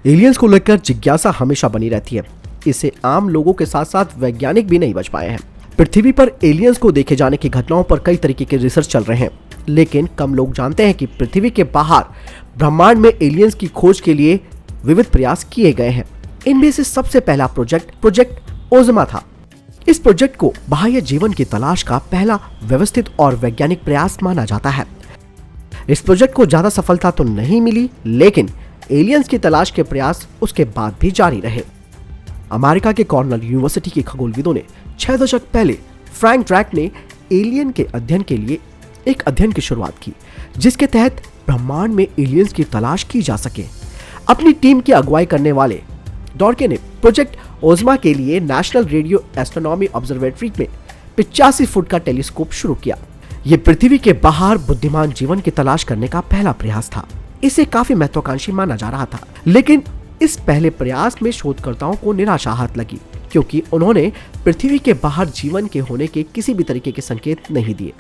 Aliens को लेकर जिज्ञासा हमेशा बनी रहती है। इससे आम लोगों के साथ साथ वैज्ञानिक भी नहीं बच पाए हैं। पृथ्वी पर एलियंस को देखे जाने की घटनाओं पर कई तरीके के रिसर्च चल रहे हैं, लेकिन कम लोग जानते हैं कि पृथ्वी के बाहर ब्रह्मांड में एलियंस की खोज के लिए विविध प्रयास किए गए हैं। इनमें से सबसे पहला प्रोजेक्ट ओज़मा था। इस प्रोजेक्ट को बाह्य जीवन की तलाश का पहला व्यवस्थित और वैज्ञानिक प्रयास माना जाता है। इस प्रोजेक्ट को ज्यादा सफलता तो नहीं मिली, लेकिन एलियंस की तलाश के प्रयास उसके बाद भी जारी रहे। अमेरिका के कॉर्नेल यूनिवर्सिटी के खगोलविदों ने 6 दशक पहले फ्रैंक ड्रैक ने एलियन के अध्ययन के लिए एक अध्ययन की शुरुआत की, जिसके तहत ब्रह्मांड में एलियंस की तलाश की जा सके। अपनी टीम की अगुवाई करने वाले डॉर्के ने प्रोजेक्ट ओज़मा के लिए नेशनल रेडियो एस्ट्रोनॉमी ऑब्जर्वेटरी में 85 फुट का टेलीस्कोप शुरू किया। यह पृथ्वी के बाहर बुद्धिमान जीवन की तलाश करने का पहला प्रयास था। इसे काफी महत्वाकांक्षी माना जा रहा था, लेकिन इस पहले प्रयास में शोधकर्ताओं को निराशा हाथ लगी, क्योंकि उन्होंने पृथ्वी के बाहर जीवन के होने के किसी भी तरीके के संकेत नहीं दिए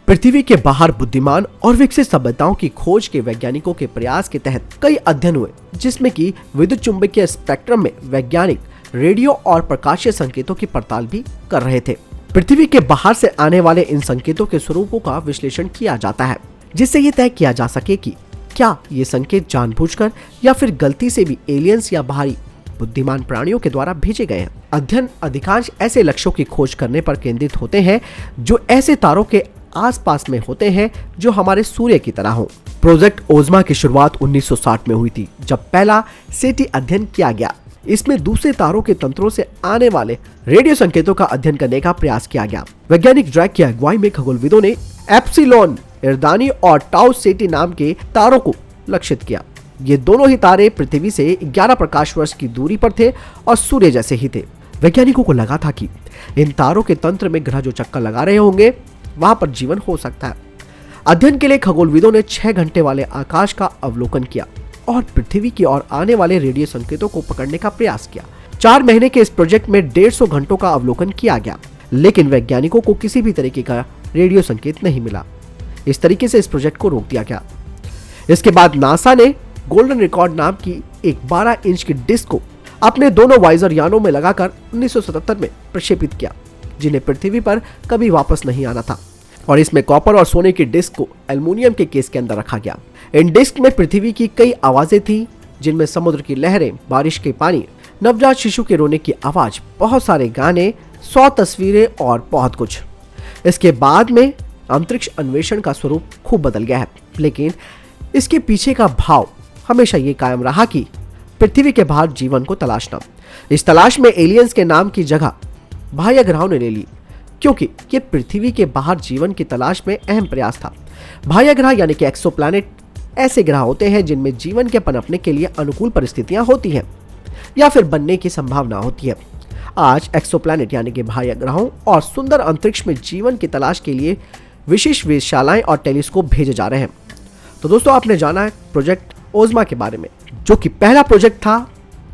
पृथ्वी के बाहर बुद्धिमान और विकसित सभ्यताओं की खोज के वैज्ञानिकों के प्रयास के तहत कई अध्ययन हुए, जिसमें कि विद्युत चुंबकीय स्पेक्ट्रम में वैज्ञानिक रेडियो और प्रकाशीय संकेतों की पड़ताल भी कर रहे थे। पृथ्वी के बाहर से आने वाले इन संकेतों के स्वरूपों का विश्लेषण किया जाता है, जिससे ये तय किया जा सके कि क्या ये संकेत जानबूझकर या फिर गलती से भी एलियंस या बाहरी बुद्धिमान प्राणियों के द्वारा भेजे गए हैं। अध्ययन अधिकांश ऐसे लक्ष्यों की खोज करने पर केंद्रित होते हैं जो ऐसे तारों के आसपास में होते हैं जो हमारे सूर्य की तरह हो। प्रोजेक्ट ओज़मा की शुरुआत 1960 में हुई थी, जब पहला सेटी अध्ययन किया गया। इसमें दूसरे तारों के तंत्रों से आने वाले रेडियो संकेतों का अध्ययन करने का प्रयास किया गया। वैज्ञानिक ड्रैक की अगुवाई में खगोलविदों ने एप्सिलॉन इरदानी और टाउ सेटी नाम के तारों को लक्षित किया। ये दोनों ही तारे पृथ्वी से 11 प्रकाश वर्ष की दूरी पर थे और सूर्य जैसे ही थे। वैज्ञानिकों को लगा था कि इन तारों के तंत्र में ग्रह जो चक्कर लगा रहे होंगे, वहां पर जीवन हो सकता है। अध्ययन के लिए खगोलविदों ने 6 घंटे वाले आकाश का अवलोकन किया और पृथ्वी की ओर आने वाले रेडियो संकेतों को पकड़ने का प्रयास किया। 4 महीने के इस प्रोजेक्ट में 150 घंटों का अवलोकन किया गया, लेकिन वैज्ञानिकों को किसी भी तरीके का रेडियो संकेत नहीं मिला। इस तरीके से इस प्रोजेक्ट को रोक दिया गया। इसके बाद नासा ने गोल्डन रिकॉर्ड नाम की एक 12 इंच की डिस्क को अपने दोनों वाइजर यानों में लगाकर 1977 में प्रक्षेपित किया, जिन्हें पृथ्वी पर कभी वापस नहीं आना था। और इसमें कॉपर और सोने की डिस्क को एल्युमिनियम के केस के अंदर रखा गया। इन डिस्क में पृथ्वी की कई आवाजें थी, जिनमें समुद्र की लहरें, बारिश के पानी, नवजात शिशु के रोने की आवाज, बहुत सारे गाने, 100 तस्वीरें और बहुत कुछ। इसके बाद में अंतरिक्ष अन्वेषण का स्वरूप खूब बदल गया है, लेकिन इसके पीछे का भाव हमेशा ये कायम रहा कि पृथ्वी के बाहर जीवन को तलाशना। इस तलाश में एलियंस के नाम की जगह बाह्य ग्रहों ने ले ली, क्योंकि ये पृथ्वी के बाहर जीवन की तलाश में अहम प्रयास था। बाह्य ग्रह यानी कि एक्सोप्लैनेट ऐसे ग्रह होते हैं जिनमें जीवन के पनपने के लिए अनुकूल परिस्थितियां होती हैं या फिर बनने की संभावना होती है। आज एक्सोप्लैनेट यानी कि बाह्य ग्रहों और सुंदर अंतरिक्ष में जीवन की तलाश के लिए विशेष वेधशालाएं और टेलीस्कोप भेजे जा रहे हैं। तो दोस्तों, आपने जाना है प्रोजेक्ट ओज़मा के बारे में, जो कि पहला प्रोजेक्ट था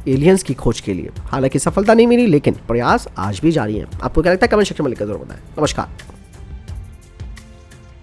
एलियंस की खोज के लिए। हालांकि सफलता नहीं मिली, लेकिन प्रयास आज भी जारी है। आपको क्या लगता है? कमेंट सेक्शन में लिखकर जरूर बताएं। नमस्कार।